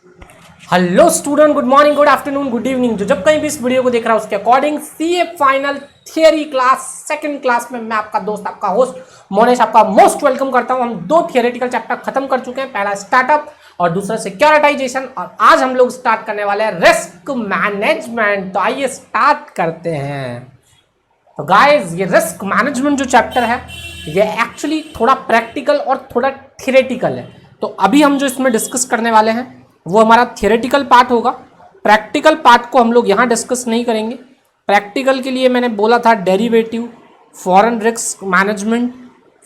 Hello student, good morning, good afternoon, good evening. जो जब कहीं भी इस वीडियो को देख रहा है उसके according CA final theory class second class में मैं आपका दोस्त, आपका होस्ट मोनेश आपका मोस्ट वेलकम करता हूं। हम दो थियोरेटिकल चैप्टर खत्म कर चुके हैं, पहला स्टार्टअप और दूसरा सिक्योरिटाइजेशन, और आज हम लोग स्टार्ट करने वाले हैं रिस्क मैनेजमेंट। तो आइए स्टार्ट करते हैं। तो गाइस, ये रिस्क मैनेजमेंट जो चैप्टर है ये एक्चुअली थोड़ा प्रैक्टिकल और थोड़ा थियोरेटिकल है। तो अभी हम जो इसमें डिस्कस करने वाले हैं वो हमारा थियोरेटिकल पार्ट होगा। प्रैक्टिकल पार्ट को हम लोग यहाँ डिस्कस नहीं करेंगे। प्रैक्टिकल के लिए मैंने बोला था derivative, foreign risk management,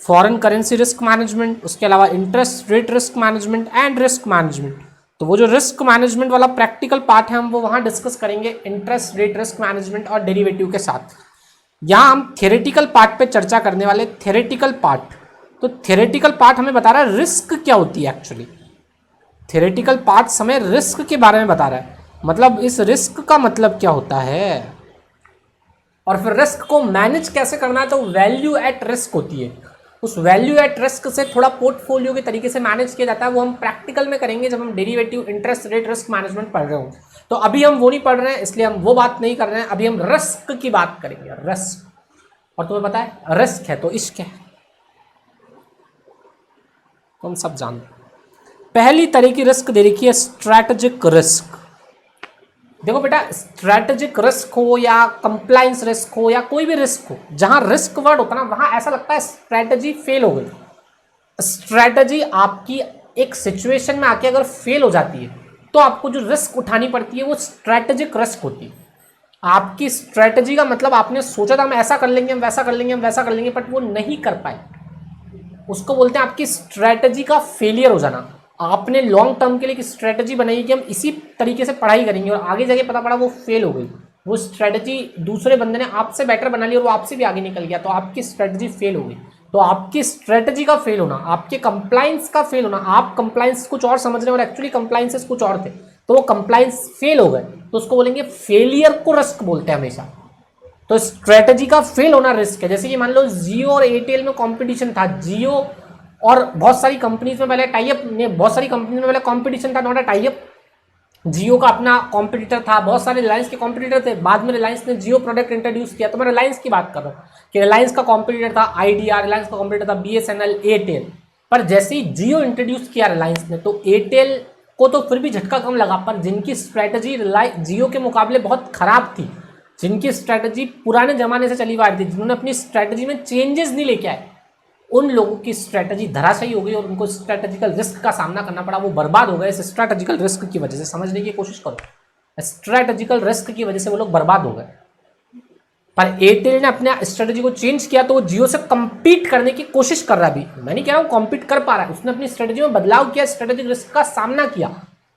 foreign currency risk management, उसके अलावा interest rate risk management and risk management. तो वो जो रिस्क मैनेजमेंट वाला प्रैक्टिकल पार्ट है हम वो वहाँ डिस्कस करेंगे इंटरेस्ट रेट रिस्क मैनेजमेंट और डेरिवेटिव के साथ। यहाँ हम थ्योरेटिकल पार्ट पे चर्चा करने वाले। थ्योरेटिकल पार्ट, तो थ्योरेटिकल पार्ट हमें बता रहा है रिस्क क्या होती है। एक्चुअली थ्योरेटिकल पार्ट हमें रिस्क के बारे में बता रहा है, मतलब इस रिस्क का मतलब क्या होता है और फिर रिस्क को मैनेज कैसे करना है। तो वैल्यू एट रिस्क होती है, उस वैल्यू एट रिस्क से थोड़ा पोर्टफोलियो के तरीके से मैनेज किया जाता है। वो हम प्रैक्टिकल में करेंगे जब हम derivative interest rate risk management पढ़ रहे होंगे। तो अभी हम वो नहीं पढ़ रहे हैं, इसलिए हम वो बात नहीं कर रहे हैं। अभी हम रिस्क की बात करेंगे, रिस्क। और तुम्हें पता है रिस्क है तो इश्क है, तो हम सब जानते हैं। पहली तरह की रिस्क दे रखी है स्ट्रैटेजिक रिस्क। देखो बेटा, स्ट्रैटेजिक रिस्क हो या कंप्लायंस रिस्क हो या कोई भी रिस्क हो, जहां रिस्क वर्ड होता है ना वहां ऐसा लगता है स्ट्रैटेजी फेल हो गई। स्ट्रैटेजी आपकी एक सिचुएशन में आके अगर फेल हो जाती है तो आपको जो रिस्क उठानी पड़ती है वो स्ट्रैटेजिक रिस्क होती है। आपकी स्ट्रैटेजी का मतलब आपने सोचा था हम ऐसा कर लेंगे, हम वैसा कर लेंगे, हम वैसा कर लेंगे, बट वो नहीं कर पाए, उसको बोलते हैं आपकी स्ट्रैटेजी का फेलियर हो जाना। आपने लॉन्ग टर्म के लिए एक स्ट्रैटेजी बनाई कि हम इसी तरीके से पढ़ाई करेंगे और आगे जाके पता पड़ा वो फेल हो गई। वो स्ट्रैटेजी दूसरे बंदे ने आपसे बेटर बना ली और वो आपसे भी आगे निकल गया, तो आपकी स्ट्रैटेजी फेल हो गई। तो आपकी स्ट्रैटेजी का फेल होना, आपके कंप्लायंस का फेल होना, आप कंप्लायंस कुछ और समझ रहे हैं और एक्चुअली कंप्लायंसेस कुछ और थे, तो वो कंप्लायंस फेल हो गए, तो उसको बोलेंगे फेलियर को रिस्क बोलते हैं हमेशा। तो स्ट्रेटजी का फेल होना रिस्क है। जैसे कि मान लो जियो और एयरटेल में कंपटीशन था, जियो और बहुत सारी कंपनीज में पहले टाइप ने, बहुत सारी कंपनीज में पहले कंपटीशन था, नॉट अ टाइप। जियो का अपना कॉम्पिटिटर था, बहुत सारे रिलायंस के कॉम्पिटिटर थे, बाद में रिलायंस ने जियो प्रोडक्ट इंट्रोड्यूस किया। तो मैं रिलायंस की बात कर रहा हूँ कि रिलायंस का कॉम्पिटिटर था आइडिया, रिलायंस का कॉम्पिटिटर था बीएसएनएल, एयरटेल। पर जैसे ही जियो इंट्रोड्यूस किया रिलायंस ने तो एयरटेल को तो फिर भी झटका कम लगा, पर जिनकी स्ट्रैटेजी जियो के मुकाबले बहुत खराब थी, जिनकी स्ट्रैटेजी पुराने जमाने से चली आ रही थी, जिन्होंने अपनी स्ट्रैटेजी में चेंजेस नहीं लेके आए, उन लोगों की स्ट्रैटेजी धराशायी हो गई और उनको स्ट्रैटेजिकल रिस्क का सामना करना पड़ा। वो बर्बाद हो गए इस स्ट्रैटेजिकल रिस्क की वजह से। समझने की कोशिश करो, स्ट्रैटेजिकल रिस्क की वजह से वो लोग बर्बाद हो गए। पर एयरटेल ने अपने स्ट्रेटजी को चेंज किया तो वो जियो से compete करने की कोशिश कर रहा है। अभी मैं नहीं कह रहा हूँ compete कर पा रहा है, उसने अपनी स्ट्रेटजी में बदलाव किया, स्ट्रेटेजिक रिस्क का सामना किया।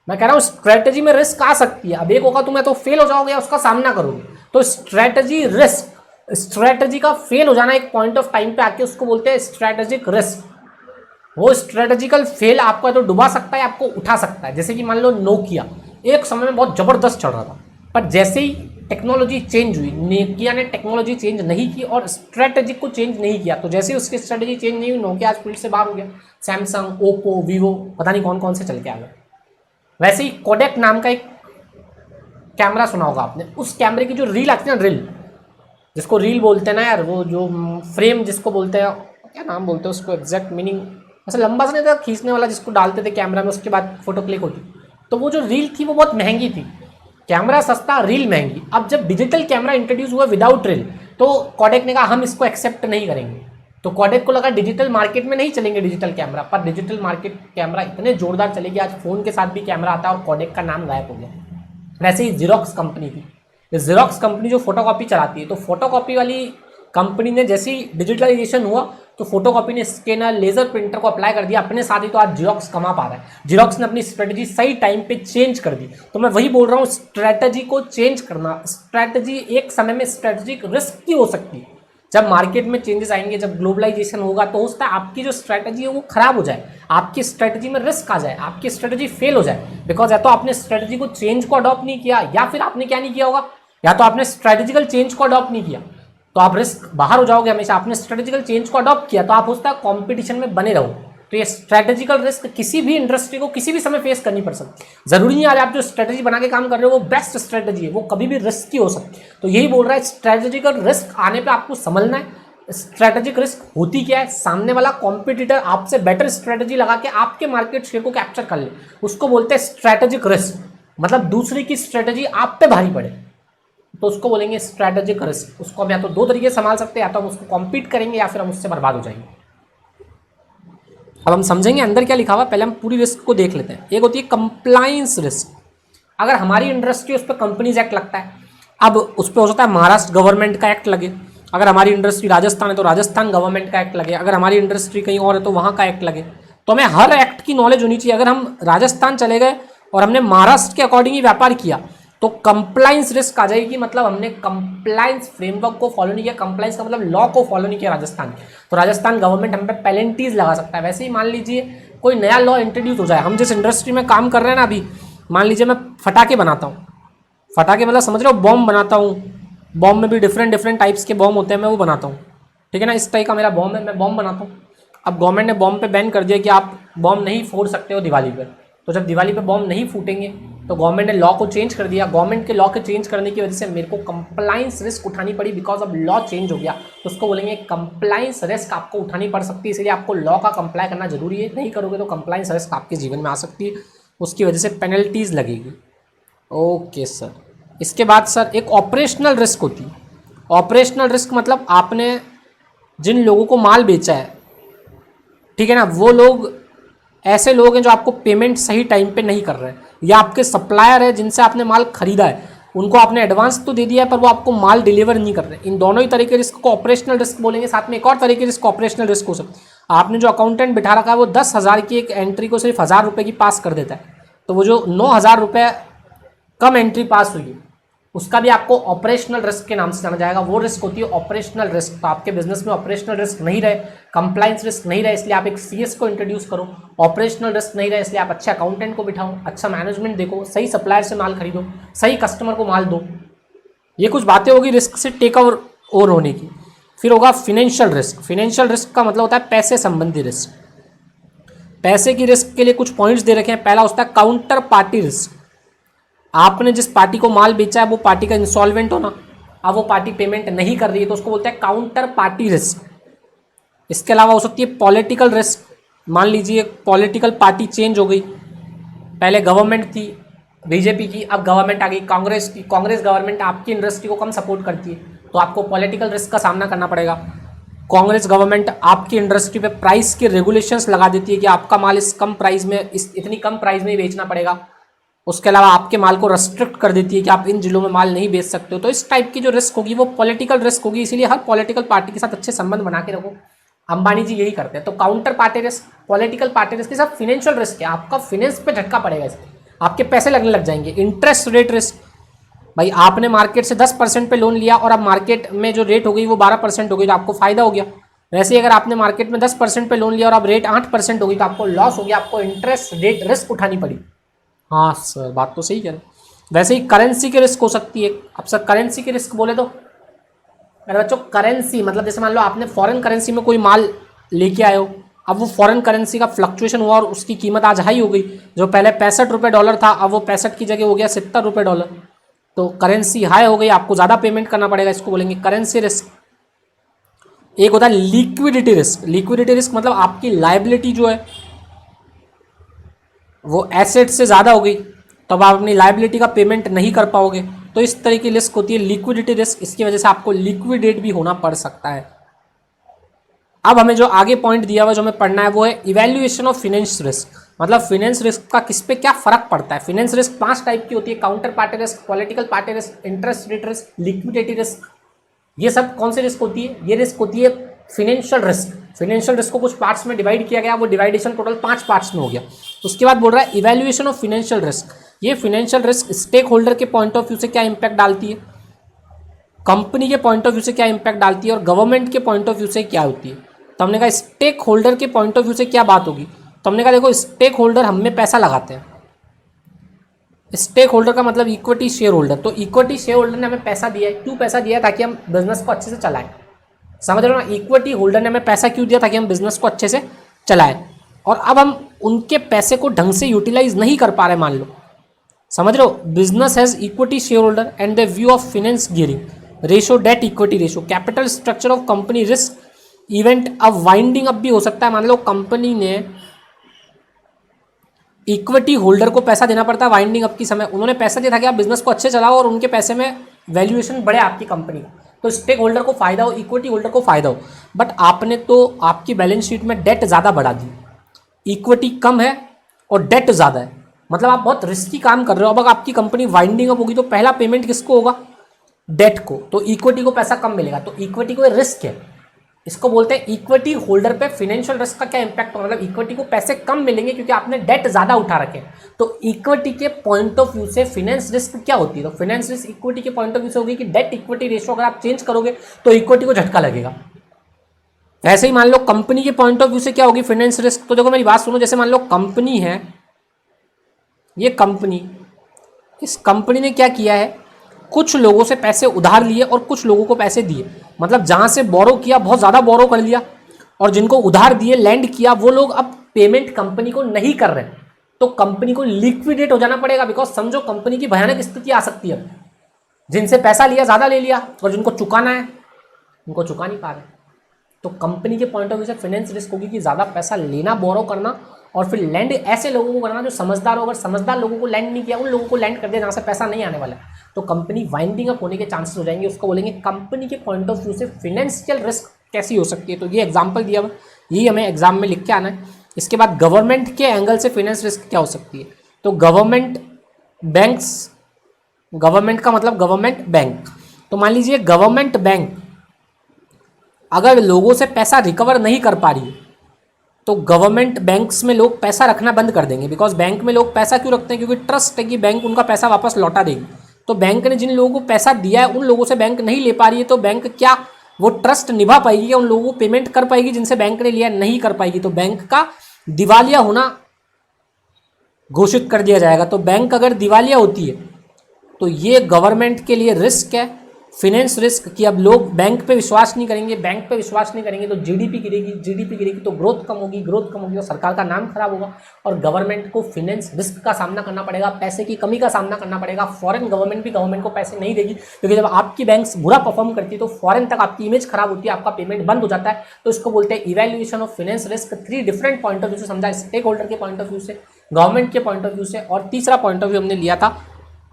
मैं कह रहा हूँ स्ट्रेटजी में रिस्क आ सकती है, अब एक होगा तुम्हें तो फेल हो जाओगे या उसका सामना करोगे। तो स्ट्रेटजी रिस्क, स्ट्रेटजी का फेल हो जाना एक पॉइंट ऑफ टाइम पे आके उसको बोलते हैं स्ट्रेटेजिक रिस्क। वो स्ट्रेटेजिकल फेल आपको तो डुबा सकता है, आपको उठा सकता है। जैसे कि मान लो नोकिया एक समय में बहुत जबरदस्त चल रहा था, पर जैसे ही टेक्नोलॉजी चेंज हुई, नोकिया ने टेक्नोलॉजी चेंज नहीं की और स्ट्रेटेजी को चेंज नहीं किया, तो जैसे ही उसकी स्ट्रेटेजी चेंज नहीं हुई नोकिया आज फील्ड से बाहर हो गया। सैमसंग, ओप्पो, वीवो, पता नहीं कौन कौन से चल के आ गए। वैसे ही कोडेक नाम का एक कैमरा सुना होगा आपने, उस कैमरे की जो रील आती है ना, रील जिसको रील बोलते हैं ना यार, वो जो फ्रेम जिसको बोलते हैं, क्या नाम बोलते हैं उसको, एग्जैक्ट मीनिंग ऐसा लंबा सा नहीं था, खींचने वाला जिसको डालते थे कैमरा में उसके बाद फोटो क्लिक होती। तो वो जो रील थी वो बहुत महंगी थी, कैमरा सस्ता रील महंगी। अब जब डिजिटल कैमरा इंट्रोड्यूस हुआ विदाउट रील, तो कोडेक ने कहा हम इसको एक्सेप्ट नहीं करेंगे। तो कोडेक को लगा डिजिटल मार्केट में नहीं चलेंगे डिजिटल कैमरा, पर डिजिटल मार्केट कैमरा इतने जोरदार चलेगी आज फोन के साथ भी कैमरा आता है और कोडेक का नाम गायब हो गया। वैसे ही जीरोक्स कंपनी थी, जीरोक्स कंपनी जो फोटोकॉपी चलाती है, तो फोटोकॉपी वाली कंपनी ने जैसे ही डिजिटलाइजेशन हुआ तो फोटोकॉपी ने स्कैनर, लेजर प्रिंटर को अप्लाई कर दिया अपने साथ ही, तो आज जीरोक्स कमा पा रहा है। जीरोक्स ने अपनी स्ट्रेटजी सही टाइम पे चेंज कर दी। तो मैं वही बोल रहा हूँ, स्ट्रेटजी को चेंज करना, स्ट्रेटजी एक समय में स्ट्रेटजिक रिस्क की हो सकती है। जब मार्केट में चेंजेस आएंगे, जब ग्लोबलाइजेशन होगा, तो हो सकता है आपकी जो स्ट्रेटजी है वो खराब हो जाए, आपकी स्ट्रेटजी में रिस्क आ जाए, आपकी स्ट्रेटजी फेल हो जाए। बिकॉज या तो आपने स्ट्रेटजी को चेंज को अडॉप्ट नहीं किया, या फिर आपने क्या नहीं किया होगा, या तो आपने स्ट्रेटेजिकल चेंज को अडॉप्ट नहीं किया, तो आप रिस्क बाहर हो जाओगे हमेशा। आपने स्ट्रेटेजिकल चेंज को अडॉप्ट किया तो आप हो सकता है कॉम्पिटिशन में बने रहो, तो ये स्ट्रेटेजिकल रिस्क किसी भी इंडस्ट्री को किसी भी समय फेस करनी पड़ सकती है। जरूरी नहीं है आप जो स्ट्रेटेजी बना के काम कर रहे हो वो बेस्ट स्ट्रेटेजी है, वो कभी भी रिस्क की हो सकती है। तो यही बोल रहा है स्ट्रेटेजिकल रिस्क आने पे आपको समझना है स्ट्रेटेजिक रिस्क होती क्या है। सामने वाला कॉम्पिटिटर आपसे बेटर स्ट्रेटेजी लगा के आपके मार्केट शेयर को कैप्चर कर ले, उसको बोलते हैं स्ट्रेटेजिक रिस्क। मतलब दूसरे की स्ट्रेटेजी आप पे भारी पड़े तो उसको बोलेंगे स्ट्रेटेजिक रिस्क। उसको हम या तो दो तरीके से संभाल सकते हैं, या तो हम उसको कॉम्पीट करेंगे या फिर हम उससे बर्बाद हो जाएंगे। अब हम समझेंगे अंदर क्या लिखा हुआ, पहले हम पूरी रिस्क को देख लेते हैं। एक होती है कंप्लायंस रिस्क। अगर हमारी इंडस्ट्री उस पर कंपनीज एक्ट लगता है, अब उस पर हो सकता है महाराष्ट्र गवर्नमेंट का एक्ट लगे, अगर हमारी इंडस्ट्री राजस्थान है तो राजस्थान गवर्नमेंट का एक्ट लगे, अगर हमारी इंडस्ट्री कहीं और है तो वहाँ का एक्ट लगे। तो हमें हर एक्ट की नॉलेज होनी चाहिए। अगर हम राजस्थान चले गए और हमने महाराष्ट्र के अकॉर्डिंग ही व्यापार किया तो कंप्लायंस रिस्क आ जाएगी। मतलब हमने कंप्लायंस फ्रेमवर्क को फॉलो नहीं किया, कंप्लायंस का मतलब लॉ को फॉलो नहीं किया राजस्थान, तो राजस्थान गवर्नमेंट हम पे पेनल्टीज लगा सकता है। वैसे ही मान लीजिए कोई नया लॉ इंट्रोड्यूस हो जाए, हम जिस इंडस्ट्री में काम कर रहे हैं ना अभी, मान लीजिए मैं फटाके बनाता हूँ, फटाके मतलब समझ रहे हो बॉम्ब बनाता हूँ, बॉम्ब में भी डिफरेंट टाइप्स के बॉम्ब होते हैं, मैं वो बनाता हूँ, ठीक है ना। इस टाइप का मेरा बॉम्ब है, मैं बॉम्ब बनाता हूँ। अब गवर्नमेंट ने बॉम्ब पे बैन कर दिया कि आप बॉम्ब नहीं फोड़ सकते हो दिवाली पर। तो जब दिवाली पे बॉम्ब नहीं फूटेंगे तो गवर्नमेंट ने लॉ को चेंज कर दिया। गवर्नमेंट के लॉ के चेंज करने की वजह से मेरे को कंप्लायंस रिस्क उठानी पड़ी, बिकॉज अब लॉ चेंज हो गया। तो उसको बोलेंगे कंप्लायंस रिस्क आपको उठानी पड़ सकती है, इसलिए आपको लॉ का कंप्लाई करना जरूरी है। नहीं करोगे तो कंप्लायंस रिस्क आपके जीवन में आ सकती है, उसकी वजह से पेनल्टीज लगेगी। Okay sir. इसके बाद सर एक ऑपरेशनल रिस्क होती है। ऑपरेशनल रिस्क मतलब आपने जिन लोगों को माल बेचा है, ठीक है ना, वो लोग ऐसे लोग हैं जो आपको पेमेंट सही टाइम पे नहीं कर रहे हैं, या आपके सप्लायर है जिनसे आपने माल खरीदा है, उनको आपने एडवांस तो दे दिया है पर वो आपको माल डिलीवर नहीं कर रहे। इन दोनों ही तरह के रिस्क को ऑपरेशनल रिस्क बोलेंगे। साथ में एक और तरह के रिस्क ऑपरेशनल रिस्क हो सकती है। आपने जो अकाउंटेंट बिठा रखा है वो 10,000 की एक एंट्री को सिर्फ 1,000 रुपये की पास कर देता है, तो वो जो 9,000 रुपये कम एंट्री पास हुई उसका भी आपको ऑपरेशनल रिस्क के नाम से जाना जाएगा। वो रिस्क होती है ऑपरेशनल रिस्क। तो आपके बिजनेस में ऑपरेशनल रिस्क नहीं रहे, कंप्लायंस रिस्क नहीं रहे, इसलिए आप एक सीएस को इंट्रोड्यूस करो। ऑपरेशनल रिस्क नहीं रहे इसलिए आप अच्छे अकाउंटेंट को बिठाओ, अच्छा मैनेजमेंट देखो, सही सप्लायर से माल खरीदो, सही कस्टमर को माल दो। ये कुछ बातें होगी रिस्क से टेक ओवर होने की। फिर होगा फिनेंशियल रिस्क। फिनेंशियल रिस्क का मतलब होता है पैसे संबंधी रिस्क। पैसे की रिस्क के लिए कुछ पॉइंट्स दे रखे हैं। पहला होता है काउंटर पार्टी रिस्क। आपने जिस पार्टी को माल बेचा है वो पार्टी का इंसॉल्वेंट होना, अब वो पार्टी पेमेंट नहीं कर रही है तो उसको बोलते हैं काउंटर पार्टी रिस्क। इसके अलावा हो सकती है पॉलिटिकल रिस्क। मान लीजिए पॉलिटिकल पार्टी चेंज हो गई, पहले गवर्नमेंट थी बीजेपी की, अब गवर्नमेंट आ गई कांग्रेस की। कांग्रेस गवर्नमेंट आपकी इंडस्ट्री को कम सपोर्ट करती है तो आपको पॉलिटिकल रिस्क का सामना करना पड़ेगा। कांग्रेस गवर्नमेंट आपकी इंडस्ट्री पे प्राइस के रेगुलेशंस लगा देती है कि आपका माल इस कम प्राइस में, इतनी कम प्राइस में ही बेचना पड़ेगा। उसके अलावा आपके माल को रेस्ट्रिक्ट कर देती है कि आप इन जिलों में माल नहीं बेच सकते हो। तो इस टाइप की जो रिस्क होगी वो पॉलिटिकल रिस्क होगी, इसीलिए हर पॉलिटिकल पार्टी के साथ अच्छे संबंध बना के रखो। अंबानी जी यही करते हैं। तो counter party risk, political party risk के साथ फिनेंशियल रिस्क है, आपका फिनेंस पे झटका पड़ेगा, इससे आपके पैसे लगने लग जाएंगे। इंटरेस्ट रेट रिस्क, भाई आपने मार्केट से 10% पे लोन लिया और अब मार्केट में जो रेट हो गई वो 12% हो गई तो आपको फायदा हो गया। वैसे ही अगर आपने मार्केट में 10% पे लोन लिया और अब रेट 8% हो गई तो आपको लॉस हो गया, आपको इंटरेस्ट रेट रिस्क उठानी पड़ी। हाँ सर बात तो सही कह रहे हैं। वैसे ही करेंसी की रिस्क हो सकती है। अब सर करेंसी की रिस्क बोले तो अरे बच्चों करेंसी मतलब जैसे मान लो आपने फॉरेन करेंसी में कोई माल लेके आए हो, अब वो फॉरेन करेंसी का फ्लक्चुएशन हुआ और उसकी कीमत आज हाई हो गई। जो पहले 65 रुपये डॉलर था अब वो 65 की जगह हो गया 70 रुपये डॉलर, तो करेंसी हाई हो गई, आपको ज़्यादा पेमेंट करना पड़ेगा, इसको बोलेंगे करेंसी रिस्क। एक होता है लिक्विडिटी रिस्क। लिक्विडिटी रिस्क मतलब आपकी लायबिलिटी जो है वो एसेट से ज़्यादा हो गई, तब आप अपनी लायबिलिटी का पेमेंट नहीं कर पाओगे, तो इस तरह की रिस्क होती है लिक्विडिटी रिस्क। इसकी वजह से आपको लिक्विडेट भी होना पड़ सकता है। अब हमें जो आगे पॉइंट दिया हुआ जो हमें पढ़ना है वो है इवैल्यूएशन ऑफ फिनेंस रिस्क। मतलब फिनेंस रिस्क का किस पे क्या फर्क पड़ता है। फिनेंस रिस्क 5 टाइप की होती है, counter party risk, political party risk, interest rate risk, liquidity risk. ये सब कौन सी रिस्क होती है, ये रिस्क होती है फिनेंशियल रिस्क। फिनेंशियल रिस्क को कुछ पार्ट्स में डिवाइड किया गया, वो डिवाइडेशन टोटल 5 पार्ट्स में हो गया। उसके बाद बोल रहा है इवैल्यूएशन ऑफ फिनेंशियल रिस्क। ये फिनेंशियल रिस्क स्टेक होल्डर के पॉइंट ऑफ व्यू से क्या इंपैक्ट डालती है, कंपनी के पॉइंट ऑफ व्यू से क्या इंपैक्ट डालती है और गवर्नमेंट के पॉइंट ऑफ व्यू से क्या होती है। तो हमने कहा स्टेक होल्डर के पॉइंट ऑफ व्यू से क्या बात होगी, तो हमने कहा देखो स्टेक होल्डर हम में पैसा लगाते हैं। स्टेक होल्डर का मतलब इक्विटी शेयर होल्डर। तो इक्विटी शेयर होल्डर ने हमें पैसा दिया है, क्यों पैसा दिया है, ताकि हम बिजनेस को अच्छे से चलाएं। समझ रहे हो ना, इक्विटी होल्डर ने हमें पैसा क्यों दिया, ताकि हम बिजनेस को अच्छे से चलाएं। और अब हम उनके पैसे को ढंग से यूटिलाइज नहीं कर पा रहे, मान लो, समझ रहे हो। Business has equity share holder and the view of finance gearing ratio, debt equity ratio, capital structure of company, risk event. अब वाइंडिंग अप भी हो सकता है, मान लो कंपनी ने इक्विटी होल्डर को पैसा देना पड़ता है वाइंडिंग अप की समय, उन्होंने पैसा दिया था कि आप बिजनेस को अच्छे चलाओ और उनके पैसे में वैल्यूएशन बढ़े आपकी कंपनी का, तो स्टेक होल्डर को फायदा हो, इक्विटी होल्डर को फायदा हो। बट आपने तो आपकी बैलेंस शीट में डेट ज़्यादा बढ़ा दी, इक्विटी कम है और डेट ज़्यादा है, मतलब आप बहुत रिस्की काम कर रहे हो। अब अगर आपकी कंपनी वाइंडिंग अप होगी तो पहला पेमेंट किसको होगा, डेट को, तो इक्विटी को पैसा कम मिलेगा, तो इक्विटी को रिस्क है। इसको बोलते हैं इक्विटी होल्डर पे फाइनेंशियल रिस्क का क्या इंपैक्ट होगा, मतलब इक्विटी को पैसे कम मिलेंगे क्योंकि आपने डेट ज्यादा उठा रखे हैं। तो इक्विटी के पॉइंट ऑफ व्यू से फाइनेंस रिस्क क्या होती है, तो फाइनेंस रिस्क इक्विटी के पॉइंट ऑफ व्यू से होगी कि डेट इक्विटी रेशियो अगर आप चेंज करोगे तो इक्विटी को झटका लगेगा। ऐसे ही मान लो कंपनी के पॉइंट ऑफ व्यू से क्या होगी फाइनेंस रिस्क, तो देखो मेरी बात सुनो, जैसे मान लो कंपनी है, ये कंपनी, इस कंपनी ने क्या किया है, कुछ लोगों से पैसे उधार लिए और कुछ लोगों को पैसे दिए, मतलब जहां से बोरो किया बहुत ज़्यादा बोरो कर लिया, और जिनको उधार दिए लैंड किया वो लोग अब पेमेंट कंपनी को नहीं कर रहे, तो कंपनी को लिक्विडेट हो जाना पड़ेगा। बिकॉज समझो कंपनी की भयानक स्थिति आ सकती है, जिनसे पैसा लिया ज़्यादा ले लिया और जिनको चुकाना है उनको चुका नहीं पा रहे, तो कंपनी के पॉइंट ऑफ व्यू से फाइनेंस रिस्क होगी कि ज़्यादा पैसा लेना, बोरो करना और फिर लैंड ऐसे लोगों को करना जो समझदार हो। अगर समझदार लोगों को लैंड नहीं किया, उन लोगों को लैंड कर दिया जहाँ से पैसा नहीं आने वाला है, तो कंपनी वाइंडिंग अप होने के चांसेस हो जाएंगे। उसको बोलेंगे कंपनी के पॉइंट ऑफ व्यू से फाइनेंशियल रिस्क कैसी हो सकती है, तो ये एग्जाम्पल दिया हुआ, यही हमें एग्जाम में लिख के आना है। इसके बाद गवर्नमेंट के एंगल से फाइनेंस रिस्क क्या हो सकती है, तो गवर्नमेंट बैंक्स, गवर्नमेंट का मतलब गवर्नमेंट बैंक, तो मान लीजिए गवर्नमेंट बैंक अगर लोगों से पैसा रिकवर नहीं कर पा रही है तो गवर्नमेंट बैंक्स में लोग पैसा रखना बंद कर देंगे। बिकॉज बैंक में लोग पैसा क्यों रखते हैं, क्योंकि ट्रस्ट है कि बैंक उनका पैसा वापस लौटा देगी। तो बैंक ने जिन लोगों को पैसा दिया है उन लोगों से बैंक नहीं ले पा रही है, तो बैंक क्या वो ट्रस्ट निभा पाएगी या उन लोगों को पेमेंट कर पाएगी जिनसे बैंक ने लिया, नहीं कर पाएगी, तो बैंक का दिवालिया होना घोषित कर दिया जाएगा। तो बैंक अगर दिवालिया होती है तो ये गवर्नमेंट के लिए रिस्क है, फाइनेंस रिस्क, कि अब लोग बैंक पे विश्वास नहीं करेंगे, बैंक पे विश्वास नहीं करेंगे तो जीडीपी गिरेगी, जीडीपी गिरेगी तो ग्रोथ कम होगी, ग्रोथ कम होगी तो सरकार का नाम खराब होगा और गवर्नमेंट को फाइनेंस रिस्क का सामना करना पड़ेगा, पैसे की कमी का सामना करना पड़ेगा। फॉरेन गवर्नमेंट भी गवर्नमेंट को पैसे नहीं देगी, क्योंकि जब आपकी बैंक्स बुरा परफॉर्म करती है तो फॉरेन तक आपकी इमेज खराब होती है, आपका पेमेंट बंद हो जाता है। तो इसको बोलते हैं evaluation of finance risk. 3 different point of view से समझा, स्टेक होल्डर के पॉइंट ऑफ व्यू से, गवर्नमेंट के पॉइंट ऑफ व्यू से, और तीसरा पॉइंट ऑफ व्यू हमने लिया था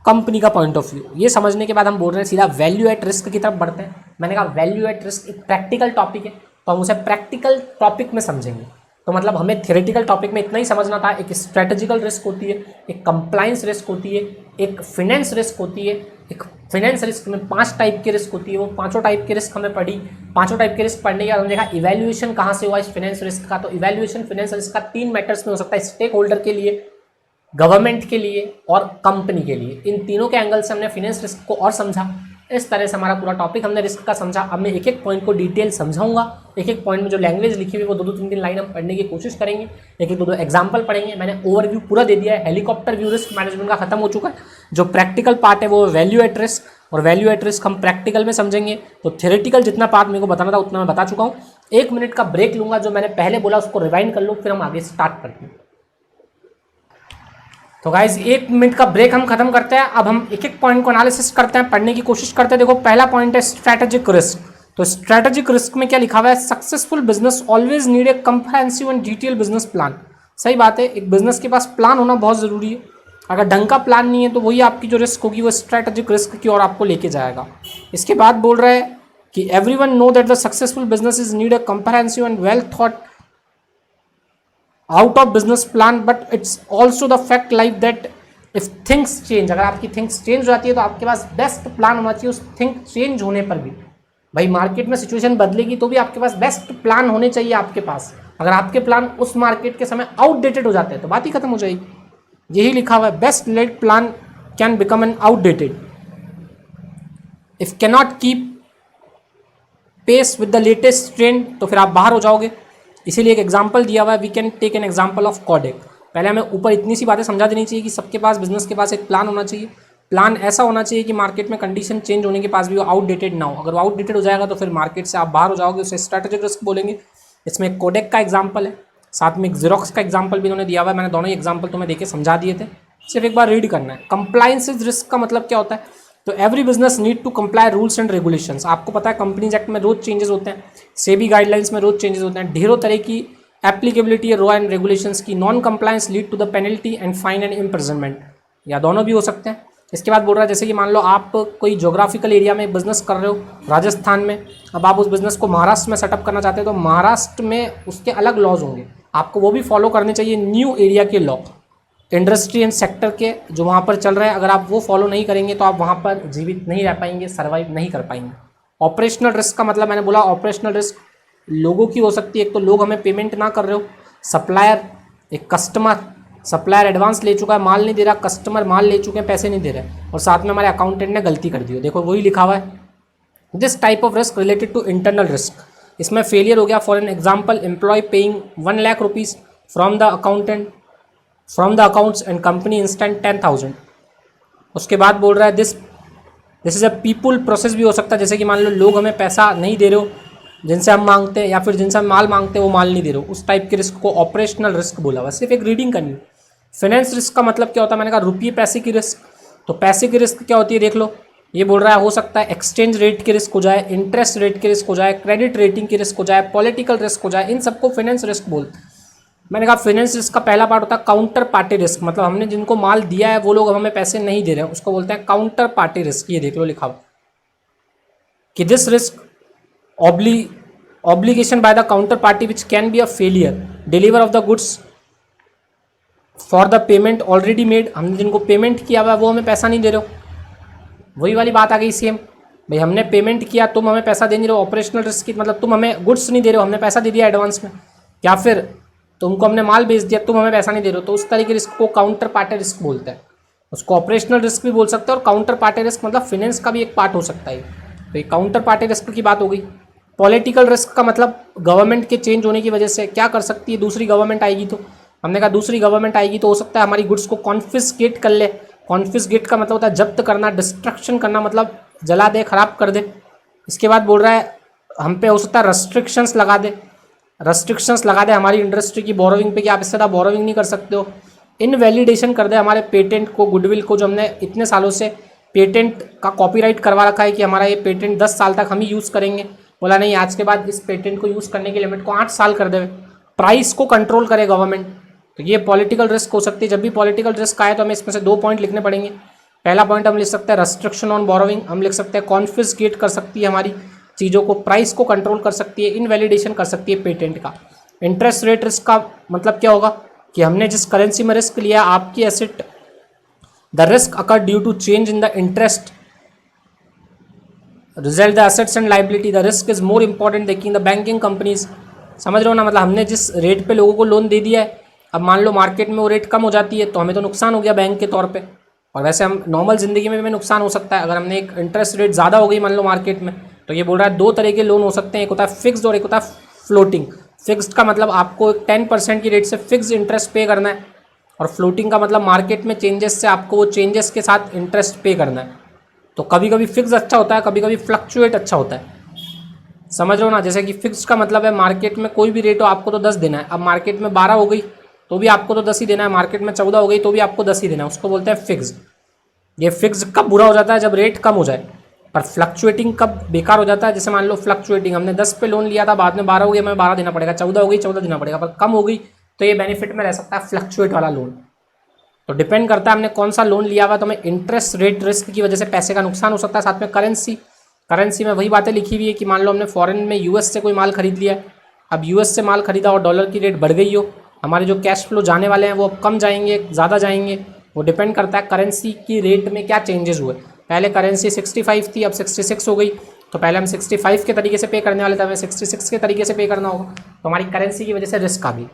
कंपनी का पॉइंट ऑफ व्यू। ये समझने के बाद हम बोल रहे हैं सीधा वैल्यू एट रिस्क की तरफ बढ़ते हैं। मैंने कहा वैल्यू एट रिस्क एक प्रैक्टिकल टॉपिक है, तो हम उसे प्रैक्टिकल टॉपिक में समझेंगे। तो मतलब हमें थियोरेटिकल टॉपिक में इतना ही समझना था, एक स्ट्रेटेजिकल रिस्क होती है, एक कंप्लायंस रिस्क होती है, एक फाइनेंस रिस्क होती है। एक फाइनेंस रिस्क में 5 टाइप की रिस्क होती है, वो 5 टाइप की रिस्क हमें पढ़ी। 5 टाइप की रिस्क पढ़ने के बाद हमने देखा इवैल्यूएशन कहाँ से हुआ इस फाइनेंस रिस्क का। तो इवैल्यूएशन फाइनेंस रिस्क का 3 मैटर्स में हो सकता है, स्टेक होल्डर के लिए, गवर्नमेंट के लिए और कंपनी के लिए। इन तीनों के एंगल से हमने फाइनेंस रिस्क को और समझा। इस तरह से हमारा पूरा टॉपिक हमने रिस्क का समझा। अब मैं एक एक पॉइंट को डिटेल समझाऊंगा, एक एक पॉइंट में जो लैंग्वेज लिखी हुई है वो 2-2 3-3 लाइन हम पढ़ने की कोशिश करेंगे, एक एक 2-2 एग्जाम्पल पढ़ेंगे। मैंने ओवरव्यू पूरा दे दिया है, हेलीकॉप्टर व्यू रिस्क मैनेजमेंट का खत्म हो चुका है। जो प्रैक्टिकल पार्ट है वो वैल्यू एट रिस्क, और वैल्यू एट रिस्क हम प्रैक्टिकल में समझेंगे। तो थ्योरेटिकल जितना पार्ट मेरे को बताना था उतना मैं बता चुका हूँ। 1 मिनट का ब्रेक लूंगा, जो मैंने पहले बोला उसको रिवाइंड कर लो, फिर हम आगे स्टार्ट करते हैं। तो गाइज 1 मिनट का ब्रेक हम खत्म करते हैं। अब हम एक एक पॉइंट को एनालिसिस करते हैं, पढ़ने की कोशिश करते हैं। देखो पहला पॉइंट है स्ट्रैटेजिक रिस्क। तो स्ट्रैटेजिक रिस्क में क्या लिखा हुआ है, successful business always need a comprehensive and detail business plan. सही बात है, एक बिजनेस के पास प्लान होना बहुत ज़रूरी है। अगर ढंग का प्लान नहीं है तो वही आपकी जो रिस्क होगी वो स्ट्रैटेजिक रिस्क की ओर आपको लेके जाएगा। इसके बाद बोल रहा है कि everyone know that the successful business is need a comprehensive and well thought out of business plan, but it's also the fact life that if things change, अगर आपकी थिंग्स चेंज हो जाती है तो आपके पास बेस्ट प्लान होना चाहिए उस थिंग चेंज होने पर भी। भाई मार्केट में सिचुएशन बदलेगी तो भी आपके पास बेस्ट प्लान होने चाहिए आपके पास। अगर आपके प्लान उस मार्केट के समय आउटडेटेड हो जाते हैं तो बात ही खत्म हो जाएगी। यही लिखा हुआ है, best laid plan can become an outdated if cannot keep pace with the latest trend, तो फिर आप बाहर हो जाओगे। इसीलिए एक एग्जांपल दिया हुआ है, we can take an example of Kodak. पहले हमें ऊपर इतनी सी बातें समझा देनी चाहिए कि सबके पास, बिजनेस के पास एक प्लान होना चाहिए। प्लान ऐसा होना चाहिए कि मार्केट में कंडीशन चेंज होने के पास भी वो आउटडेटेड ना हो। अगर वो आउटडेटेड हो जाएगा तो फिर मार्केट से आप बाहर हो जाओगे, उसे स्ट्रैटेजिक रिस्क बोलेंगे। इसमें कोडेक का एग्जाम्पल है। साथ में एक जीरोक्स का एग्जाम्पल भी इन्होंने दिया हुआ है, मैंने दोनों ही एग्जाम्पल तुम्हें देके समझा दिए थे, सिर्फ एक बार रीड करना है। कंप्लायंस इज रिस्क का मतलब क्या होता है, तो every business need to comply rules and regulations. आपको पता है कंपनीज एक्ट में रोज चेंजेस होते हैं, सेबी गाइडलाइंस में रोज चेंजेस होते हैं, ढेरों तरह की एप्लीकेबिलिटी है लॉ एंड रेगुलेशंस की। Non compliance lead to the penalty and fine and imprisonment, या दोनों भी हो सकते हैं। इसके बाद बोल रहा है जैसे कि मान लो आप कोई ज्योग्राफिकल एरिया में बिजनेस कर रहे हो राजस्थान में, अब आप उस बिजनेस को महाराष्ट्र में सेटअप करना चाहते हो, तो महाराष्ट्र में उसके अलग लॉज होंगे, आपको वो भी फॉलो करने चाहिए, न्यू एरिया के लॉ, इंडस्ट्री एंड सेक्टर के जो वहाँ पर चल रहे हैं, अगर आप वो फॉलो नहीं करेंगे तो आप वहाँ पर जीवित नहीं रह पाएंगे, सर्वाइव नहीं कर पाएंगे। ऑपरेशनल रिस्क का मतलब मैंने बोला, ऑपरेशनल रिस्क लोगों की हो सकती है, एक तो लोग हमें पेमेंट ना कर रहे हो, सप्लायर, एक कस्टमर, सप्लायर एडवांस ले चुका है, माल नहीं दे रहा, कस्टमर माल ले चुके हैं, पैसे नहीं दे रहे, और साथ में हमारे अकाउंटेंट ने गलती कर दी हो, देखो वही लिखा हुआ है। This type of risk related to internal risk, इसमें फेलियर हो गया, for an example employ paying 1 lakh rupees from the accountant from the accounts and company instant 10,000। उसके बाद बोल रहा है this is a people process भी हो सकता है, जैसे कि मान लो लोग हमें पैसा नहीं दे रहे हो जिनसे हम मांगते हैं, या फिर जिनसे हम माल मांगते हैं वो माल नहीं दे रहे हो, उस टाइप के रिस्क को ऑपरेशनल रिस्क बोला हुआ। सिर्फ एक रीडिंग करनी। फाइनेंस रिस्क का मतलब क्या होता है, मैंने कहा रुपये पैसे की रिस्क, तो पैसे की रिस्क क्या होती है देख लो, ये बोल रहा है हो सकता है एक्सचेंज रेट की रिस्क हो जाए, इंटरेस्ट रेट की रिस्क हो जाए, क्रेडिट रेटिंग की रिस्क हो जाए, पॉलिटिकल रिस्क हो जाए, इन सबको फाइनेंस रिस्क बोलते हैं। मैंने कहा फाइनेंस रिस्क का पहला पार्ट होता है काउंटर पार्टी रिस्क, मतलब हमने जिनको माल दिया है वो लोग हमें पैसे नहीं दे रहे हैं, उसको बोलते हैं काउंटर पार्टी रिस्क। ये देख लो लिखा हुआ कि this risk obligation by the counter party which can be a failure deliver of the goods for the payment already made, हमने जिनको पेमेंट किया हुआ है वो हमें पैसा नहीं दे रहे हो, वही वाली बात आ गई सेम। भाई हमने पेमेंट किया, तुम हमें पैसा दे नहीं रहे हो, ऑपरेशनल रिस्क की मतलब तुम हमें गुड्स नहीं दे रहे हो, हमने पैसा दे दिया एडवांस में, या फिर तुमको हमने माल बेच दिया, तुम हमें पैसा नहीं दे रहे हो, तो उस तरह के रिस्क को काउंटर पार्टी रिस्क बोलते हैं। उसको ऑपरेशनल रिस्क भी बोल सकते हैं, और काउंटर पार्टी रिस्क मतलब फाइनेंस का भी एक पार्ट हो सकता है। तो ये काउंटर पार्टी रिस्क की बात हो गई। पॉलिटिकल रिस्क का मतलब गवर्नमेंट के चेंज होने की वजह से क्या कर सकती है, दूसरी गवर्नमेंट आएगी, तो हमने कहा दूसरी गवर्नमेंट आएगी तो हो सकता है हमारी गुड्स को कॉन्फिस्केट कर ले। कॉन्फिस्केट का मतलब होता है जब्त करना, डिस्ट्रक्शन करना, मतलब जला दे, खराब कर दे। इसके बाद बोल रहा है हम पे हो सकता है रेस्ट्रिक्शंस लगा दे, हमारी इंडस्ट्री की बोरोविंग पे कि आप इससे ज़्यादा बोरोविंग नहीं कर सकते हो। इनवैलिडेशन कर दे हमारे पेटेंट को, गुडविल को, जो हमने इतने सालों से पेटेंट का कॉपीराइट करवा रखा है कि हमारा ये पेटेंट 10 साल तक हम ही यूज़ करेंगे, बोला नहीं आज के बाद इस पेटेंट को यूज़ करने की लिमिट को 8 साल कर दे। प्राइस को कंट्रोल करे गवर्नमेंट, तो ये पॉलिटिकल रिस्क हो सकती है। जब भी पॉलिटिकल रिस्क आए तो हमें इसमें से 2 पॉइंट लिखने पड़ेंगे। पहला पॉइंट हम लिख सकते हैं रेस्ट्रिक्शन ऑन बोरोविंग, हम लिख सकते हैं कॉन्फिस्केट कर सकती है हमारी चीज़ों को, प्राइस को कंट्रोल कर सकती है, इनवैलिडेशन कर सकती है पेटेंट का। इंटरेस्ट रेट रिस्क का मतलब क्या होगा कि हमने जिस करेंसी में रिस्क लिया, आपकी asset, the risk occur due to change in the interest result the assets and liability, the risk is more important taking the banking companies. समझ रहे हो ना, मतलब हमने जिस रेट पे लोगों को लोन दे दिया है, अब मान लो मार्केट में वो रेट कम हो जाती है तो हमें तो नुकसान हो गया बैंक के तौर पे, और वैसे हम नॉर्मल ज़िंदगी में भी नुकसान हो सकता है अगर हमने एक इंटरेस्ट रेट ज़्यादा हो गई मान लो मार्केट में। तो ये बोल रहा है 2 तरह के लोन हो सकते हैं, एक होता है फिक्स्ड और एक होता है फ्लोटिंग। फिक्स्ड का मतलब आपको 10% की रेट से फिक्स इंटरेस्ट पे करना है, और फ्लोटिंग का मतलब मार्केट में चेंजेस से आपको वो चेंजेस के साथ इंटरेस्ट पे करना है। तो कभी कभी फिक्स अच्छा होता है, कभी कभी फ्लक्चुएट अच्छा होता है। समझ लो ना, जैसे कि फिक्स का मतलब है मार्केट में कोई भी रेट हो आपको तो 10 देना है। अब मार्केट में 12 हो गई तो भी आपको तो 10 ही देना है, मार्केट में 14 हो गई तो भी आपको 10 ही देना है, उसको बोलते हैं फिक्स। ये फिक्स कब बुरा हो जाता है, जब रेट कम हो जाए। पर फ्लक्चुएटिंग कब बेकार हो जाता है, जैसे मान लो फ्लक्चुएटिंग हमने 10 पे लोन लिया था, बाद में 12 हो गई, हमें 12 देना पड़ेगा, 14 हो गई 14 देना पड़ेगा, पर कम हो गई तो ये बेनिफिट में रह सकता है फ्लक्चुएट वाला लोन। तो डिपेंड करता है हमने कौन सा लोन लिया हुआ, तो हमें इंटरेस्ट रेट रिस्क की वजह से पैसे का नुकसान हो सकता है। साथ में करेंसी में वही बातें लिखी हुई है कि मान लो हमने फॉरेन में यूएस से कोई माल खरीद लिया है, अब यूएस से माल खरीदा और डॉलर की रेट बढ़ गई हो, हमारे जो कैश फ्लो जाने वाले हैं वो अब कम जाएंगे ज़्यादा जाएंगे, वो डिपेंड करता है करेंसी की रेट में क्या चेंजेस हुए। पहले करेंसी 65 थी, अब 66 हो गई, तो पहले हम 65 के तरीके से पे करने वाले थे, हमें 66 के तरीके से पे करना होगा, तो हमारी करेंसी की वजह से रिस्क आ गई।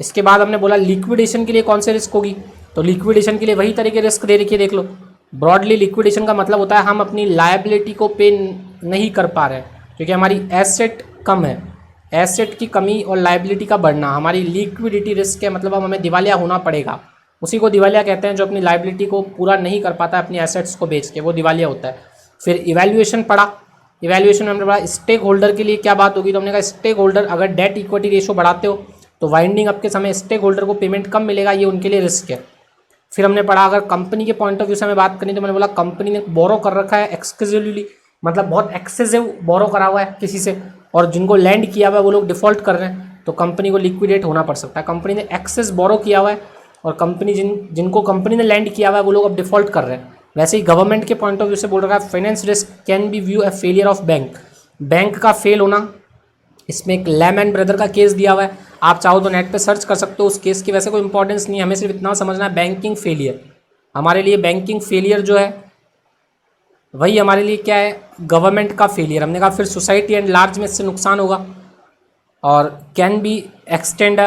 इसके बाद हमने बोला लिक्विडेशन के लिए कौन से रिस्क होगी, तो लिक्विडेशन के लिए वही तरीके रिस्क दे रखिए, देख लो। ब्रॉडली लिक्विडेशन का मतलब होता है हम अपनी लायबिलिटी को पे नहीं कर पा रहे हैं क्योंकि हमारी एसेट कम है, एसेट की कमी और लायबिलिटी का बढ़ना हमारी लिक्विडिटी रिस्क है, मतलब अब हमें दिवालिया होना पड़ेगा। उसी को दिवालिया कहते हैं, जो अपनी लायबिलिटी को पूरा नहीं कर पाता अपनी एसेट्स को बेच के, वो दिवालिया होता है। फिर इवैल्यूएशन पढ़ा, इवैल्यूएशन में हमने पढ़ा स्टेक होल्डर के लिए क्या बात होगी, तो हमने कहा स्टेक होल्डर अगर डेट इक्विटी रेशो बढ़ाते हो तो वाइंडिंग अप के समय स्टेक होल्डर को पेमेंट कम मिलेगा, ये उनके लिए रिस्क है। फिर हमने पढ़ा अगर कंपनी के पॉइंट ऑफ व्यू से हमें बात करनी तो मैंने बोला कंपनी ने बोरो कर रखा है एक्सक्लूसिवली, मतलब बहुत एक्सेसिव बोरो करा हुआ है किसी से, और जिनको लैंड किया हुआ है वो लोग डिफॉल्ट कर रहे हैं, तो कंपनी को लिक्विडेट होना पड़ सकता है। कंपनी ने एक्सेस बोरो किया हुआ है और कंपनी जिनको कंपनी ने लैंड किया हुआ है वो लोग अब डिफॉल्ट कर रहे हैं। वैसे ही गवर्नमेंट के पॉइंट ऑफ व्यू से बोल रहा है finance risk can be view A failure of bank, bank का फेल होना। इसमें एक लेमैन ब्रदर का केस दिया हुआ है, आप चाहो तो नेट पे सर्च कर सकते हो, उस केस की वैसे कोई इंपॉर्टेंस नहीं है, हमें सिर्फ इतना समझना है बैंकिंग फेलियर। हमारे लिए बैंकिंग फेलियर जो है वही हमारे लिए क्या है, गवर्नमेंट का फेलियर। हमने कहा फिर सोसाइटी एंड लार्ज में इससे नुकसान होगा और कैन बी एक्सटेंड,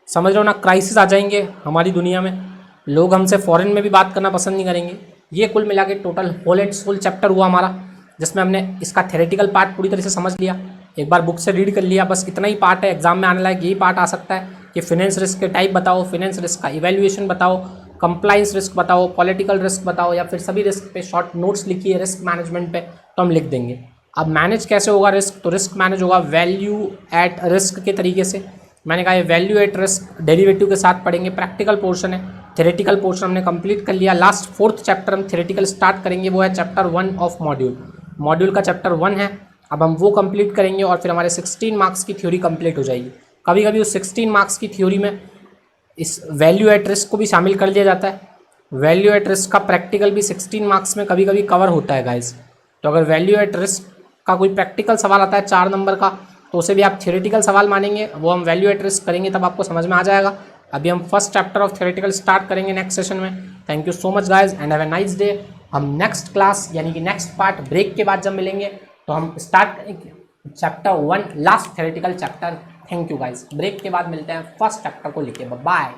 समझ लो ना, क्राइसिस आ जाएंगे हमारी दुनिया में, लोग हमसे फॉरेन में भी बात करना पसंद नहीं करेंगे। ये कुल मिला के total whole and soul chapter हुआ हमारा, जिसमें हमने इसका थ्योरेटिकल पार्ट पूरी तरह से समझ लिया, एक बार बुक से रीड कर लिया, बस इतना ही पार्ट है। एग्जाम में आने लायक यही पार्ट आ सकता है कि फाइनेंस रिस्क के टाइप बताओ, फाइनेंस रिस्क का इवैल्यूएशन बताओ, कंप्लाइंस रिस्क बताओ, पॉलिटिकल रिस्क बताओ, या फिर सभी रिस्क पे शॉर्ट नोट्स लिखिए रिस्क मैनेजमेंट पे, तो हम लिख देंगे। अब मैनेज कैसे होगा रिस्क, तो रिस्क मैनेज होगा वैल्यू एट रिस्क के तरीके से। मैंने कहा ये वैल्यू एट रिस्क डेरिवेटिव के साथ पढ़ेंगे, प्रैक्टिकल पोर्शन है, थ्योरेटिकल पोर्शन हमने कंप्लीट कर लिया। लास्ट 4th चैप्टर हम थ्योरेटिकल स्टार्ट करेंगे, वो है चैप्टर 1 ऑफ मॉड्यूल का चैप्टर 1 है। अब हम वो कंप्लीट करेंगे और फिर हमारे 16 मार्क्स की थ्योरी कंप्लीट हो जाएगी। कभी कभी उस 16 मार्क्स की थ्योरी में इस वैल्यू एट रिस्क को भी शामिल कर दिया जाता है। वैल्यू एट रिस्क का प्रैक्टिकल भी 16 मार्क्स में कभी कभी कवर होता है गाइस। तो अगर वैल्यू एट रिस्क का कोई प्रैक्टिकल सवाल आता है 4 नंबर का, तो उसे भी आप थ्योरेटिकल सवाल मानेंगे, वो हम वैल्यू एट रिस्क करेंगे तब आपको समझ में आ जाएगा। अभी हम first chapter of theoretical start करेंगे नेक्स्ट सेशन में। Thank you so much guys and have a nice day. हम नेक्स्ट क्लास यानी कि नेक्स्ट पार्ट ब्रेक के बाद जब मिलेंगे तो हम स्टार्ट करेंगे chapter 1 last theoretical chapter. Thank you guys, break के बाद मिलते हैं फर्स्ट चैप्टर को लेके। बाय।